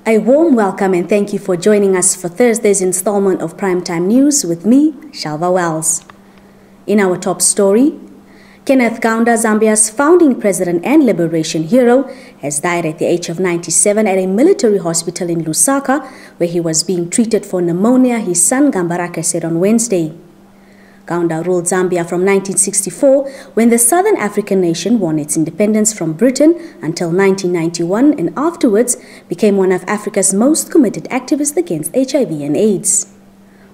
A warm welcome and thank you for joining us for Thursday's installment of Primetime News with me, Shalva Wells. In our top story, Kenneth Kaunda, Zambia's founding president and liberation hero, has died at the age of 97 at a military hospital in Lusaka, where he was being treated for pneumonia, his son Gambaraka said on Wednesday. Kaunda ruled Zambia from 1964, when the southern African nation won its independence from Britain, until 1991, and afterwards became one of Africa's most committed activists against HIV and AIDS.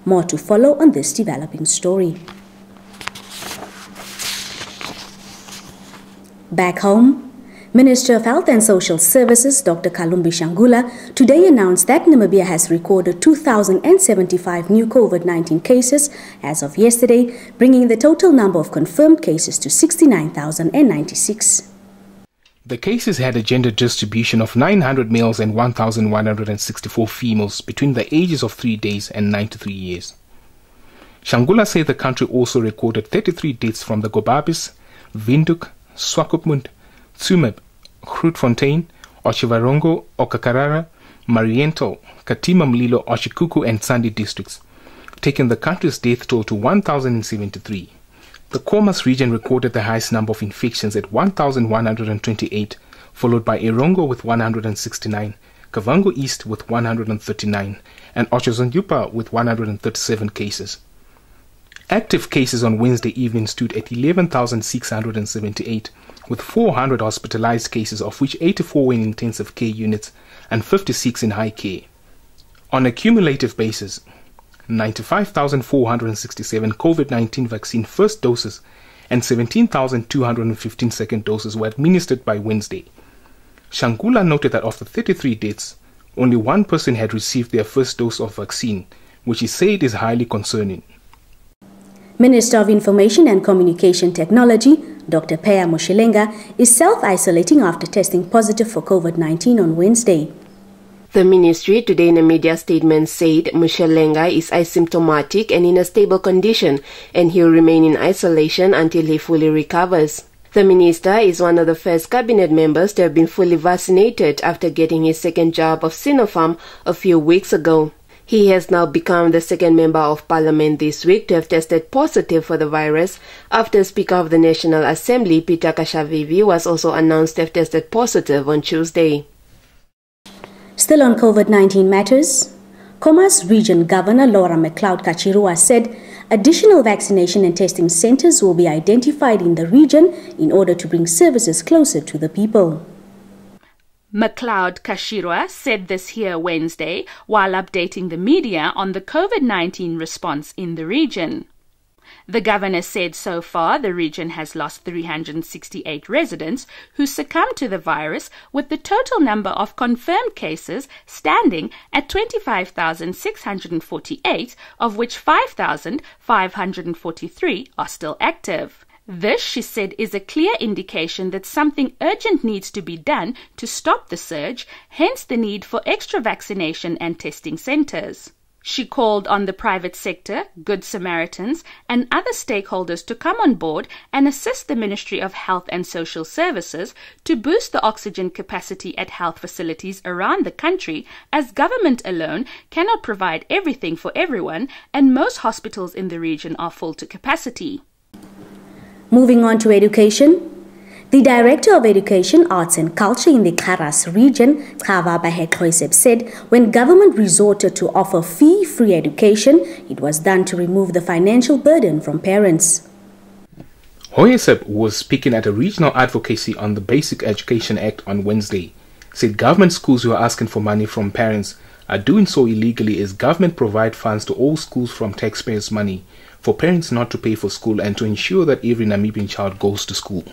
More to follow on this developing story. Back home, Minister of Health and Social Services Dr. Kalumbi Shangula today announced that Namibia has recorded 2,075 new COVID-19 cases as of yesterday, bringing the total number of confirmed cases to 69,096. The cases had a gender distribution of 900 males and 1,164 females between the ages of 3 days and 93 years. Shangula said the country also recorded 33 deaths from the Gobabis, Windhoek, Swakopmund, Tsumeb, Grootfontein, Oshivarongo, Okakarara, Mariental, Katima Mlilo, Oshikuku and Sandi districts, taking the country's death toll to 1,073. The Khomas region recorded the highest number of infections at 1,128, followed by Erongo with 169, Kavango East with 139, and Ochozondupa with 137 cases. Active cases on Wednesday evening stood at 11,678, with 400 hospitalized cases, of which 84 were in intensive care units and 56 in high care. On a cumulative basis, 95,467 COVID-19 vaccine first doses and 17,215 second doses were administered by Wednesday. Shangula noted that of the 33 deaths, only one person had received their first dose of vaccine, which he said is highly concerning. Minister of Information and Communication Technology, Dr. Peya Moshelenga, is self-isolating after testing positive for COVID-19 on Wednesday. The ministry today in a media statement said Moshelenga is asymptomatic and in a stable condition, and he'll remain in isolation until he fully recovers. The minister is one of the first cabinet members to have been fully vaccinated after getting his second jab of Sinopharm a few weeks ago. He has now become the second member of parliament this week to have tested positive for the virus, after Speaker of the National Assembly Peter Kashavivi was also announced to have tested positive on Tuesday. Still on COVID-19 matters, Khomas Region Governor Laura McLeod Kachirua said additional vaccination and testing centers will be identified in the region in order to bring services closer to the people. McLeod Kashirwa said this here Wednesday while updating the media on the COVID-19 response in the region. The governor said so far the region has lost 368 residents who succumbed to the virus, with the total number of confirmed cases standing at 25,648, of which 5,543 are still active. This, she said, is a clear indication that something urgent needs to be done to stop the surge, hence the need for extra vaccination and testing centers. She called on the private sector, Good Samaritans, and other stakeholders to come on board and assist the Ministry of Health and Social Services to boost the oxygen capacity at health facilities around the country, as government alone cannot provide everything for everyone, and most hospitals in the region are full to capacity. Moving on to education, the Director of Education, Arts and Culture in the Karas region, Kava Bahekhoiseb, said when government resorted to offer fee-free education, it was done to remove the financial burden from parents. Hoyeseb, who was speaking at a regional advocacy on the Basic Education Act on Wednesday, said government schools who are asking for money from parents are doing so illegally, as government provide funds to all schools from taxpayers' money for parents not to pay for school and to ensure that every Namibian child goes to school.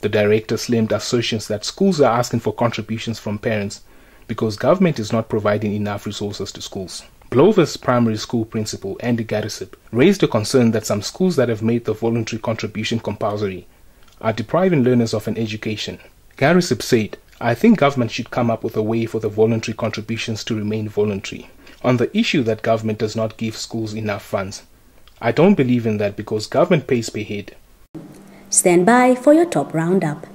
The director slammed assertions that schools are asking for contributions from parents because government is not providing enough resources to schools. Blover's primary school principal, Andy Garisip, raised a concern that some schools that have made the voluntary contribution compulsory are depriving learners of an education. Garisip said, "I think government should come up with a way for the voluntary contributions to remain voluntary. On the issue that government does not give schools enough funds, I don't believe in that because government pays per head." Stand by for your top roundup.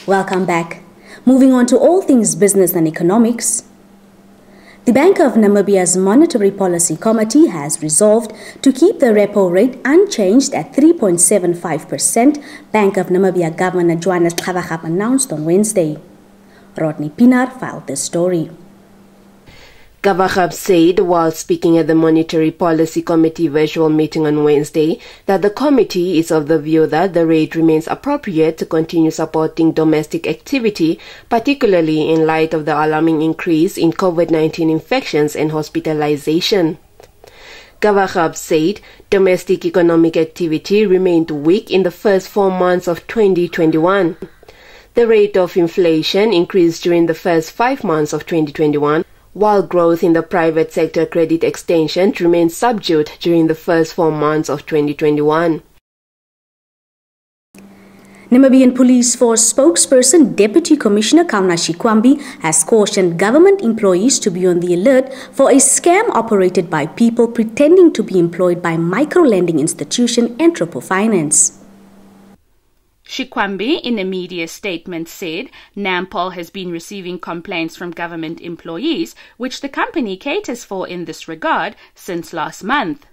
Welcome back. Moving on to all things business and economics. The Bank of Namibia's Monetary Policy Committee has resolved to keep the repo rate unchanged at 3.75%, Bank of Namibia Governor Johannes Kaunda announced on Wednesday. Rodney Pinar filed this story. Kaunda said while speaking at the Monetary Policy Committee virtual meeting on Wednesday that the committee is of the view that the rate remains appropriate to continue supporting domestic activity, particularly in light of the alarming increase in COVID-19 infections and hospitalization. Kaunda said domestic economic activity remained weak in the first 4 months of 2021. The rate of inflation increased during the first 5 months of 2021, while growth in the private sector credit extension remained subdued during the first 4 months of 2021. Namibian Police Force spokesperson Deputy Commissioner Kaunda has cautioned government employees to be on the alert for a scam operated by people pretending to be employed by micro-lending institution Entrepo Finance. Shikwambi, in a media statement, said Nampol has been receiving complaints from government employees, which the company caters for in this regard, since last month.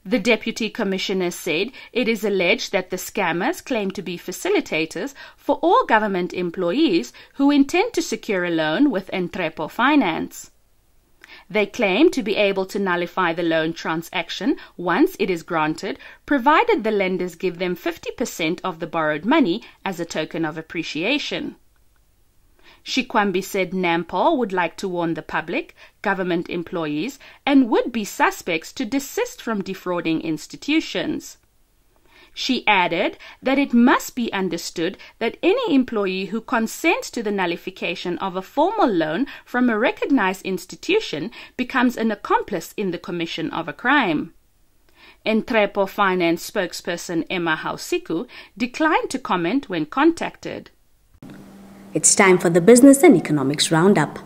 The Deputy Commissioner said it is alleged that the scammers claim to be facilitators for all government employees who intend to secure a loan with Entrepo Finance. They claim to be able to nullify the loan transaction once it is granted, provided the lenders give them 50% of the borrowed money as a token of appreciation. Shikwambi said Nampol would like to warn the public, government employees, and would-be suspects to desist from defrauding institutions. She added that it must be understood that any employee who consents to the nullification of a formal loan from a recognized institution becomes an accomplice in the commission of a crime. Entrepo Finance spokesperson Emma Hausiku declined to comment when contacted. It's time for the Business and Economics Roundup.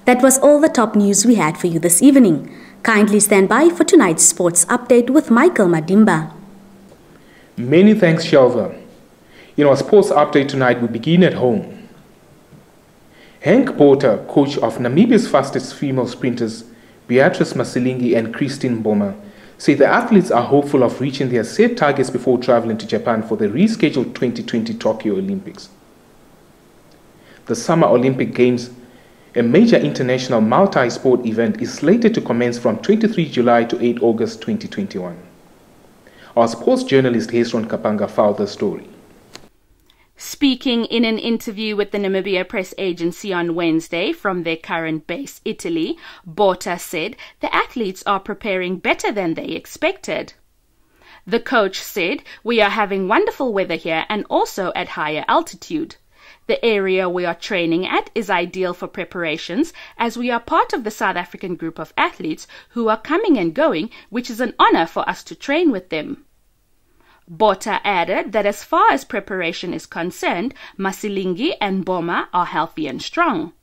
That was all the top news we had for you this evening. Kindly stand by for tonight's sports update with Michael Madimba. Many thanks, Shelva. In our sports update tonight, we begin at home. Henk Botha, coach of Namibia's fastest female sprinters, Beatrice Masilingi and Christine Mboma, say the athletes are hopeful of reaching their set targets before traveling to Japan for the rescheduled 2020 Tokyo Olympics. The Summer Olympic Games, a major international multi-sport event, is slated to commence from 23 July to 8 August 2021. Our sports journalist Hesron Kapanga filed the story. Speaking in an interview with the Namibia Press Agency on Wednesday from their current base, Italy, Botha said the athletes are preparing better than they expected. The coach said, "We are having wonderful weather here and also at higher altitude. The area we are training at is ideal for preparations as we are part of the South African group of athletes who are coming and going, which is an honor for us to train with them." Botha added that as far as preparation is concerned, Masilingi and Mboma are healthy and strong.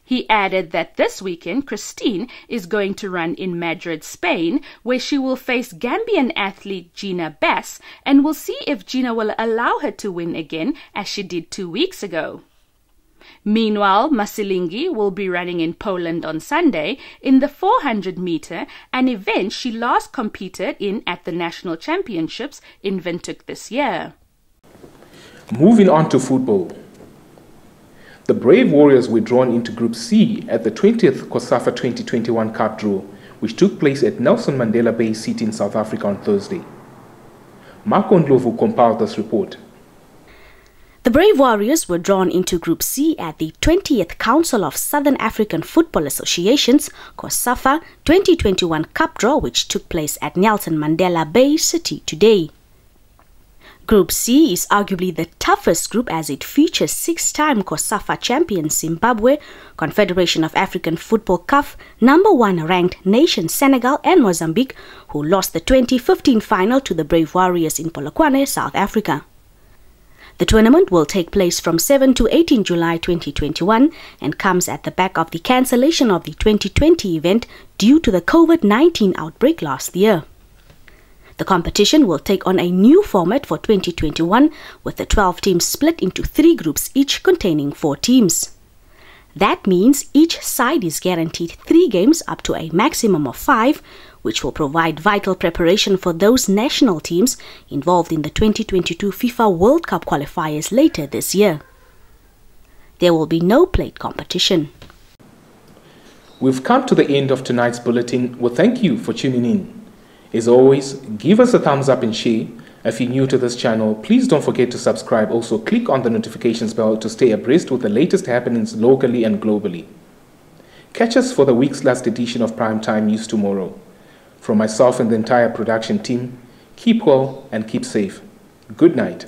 He added that this weekend, Christine is going to run in Madrid, Spain, where she will face Zambian athlete Gina Bass, and will see if Gina will allow her to win again, as she did 2 weeks ago. Meanwhile, Masilingi will be running in Poland on Sunday in the 400-meter, an event she last competed in at the National Championships in Windhoek this year. Moving on to football. The Brave Warriors were drawn into Group C at the 20th COSAFA 2021 Cup draw, which took place at Nelson Mandela Bay City in South Africa on Thursday. Marco Ndlovu compiled this report. The Brave Warriors were drawn into Group C at the 20th Council of Southern African Football Associations COSAFA 2021 Cup Draw, which took place at Nelson Mandela Bay City today. Group C is arguably the toughest group as it features six-time COSAFA champion Zimbabwe, Confederation of African Football CAF, #1 ranked nation Senegal and Mozambique, who lost the 2015 final to the Brave Warriors in Polokwane, South Africa. The tournament will take place from 7 to 18 July 2021 and comes at the back of the cancellation of the 2020 event due to the COVID-19 outbreak last year. The competition will take on a new format for 2021 with the 12 teams split into 3 groups each containing 4 teams. That means each side is guaranteed 3 games up to a maximum of 5, which will provide vital preparation for those national teams involved in the 2022 FIFA World Cup qualifiers later this year. There will be no plate competition. We've come to the end of tonight's bulletin. Well, thank you for tuning in. As always, give us a thumbs up and share. If you're new to this channel, please don't forget to subscribe. Also, click on the notifications bell to stay abreast with the latest happenings locally and globally. Catch us for the week's last edition of Primetime News tomorrow. From myself and the entire production team, keep well and keep safe. Good night.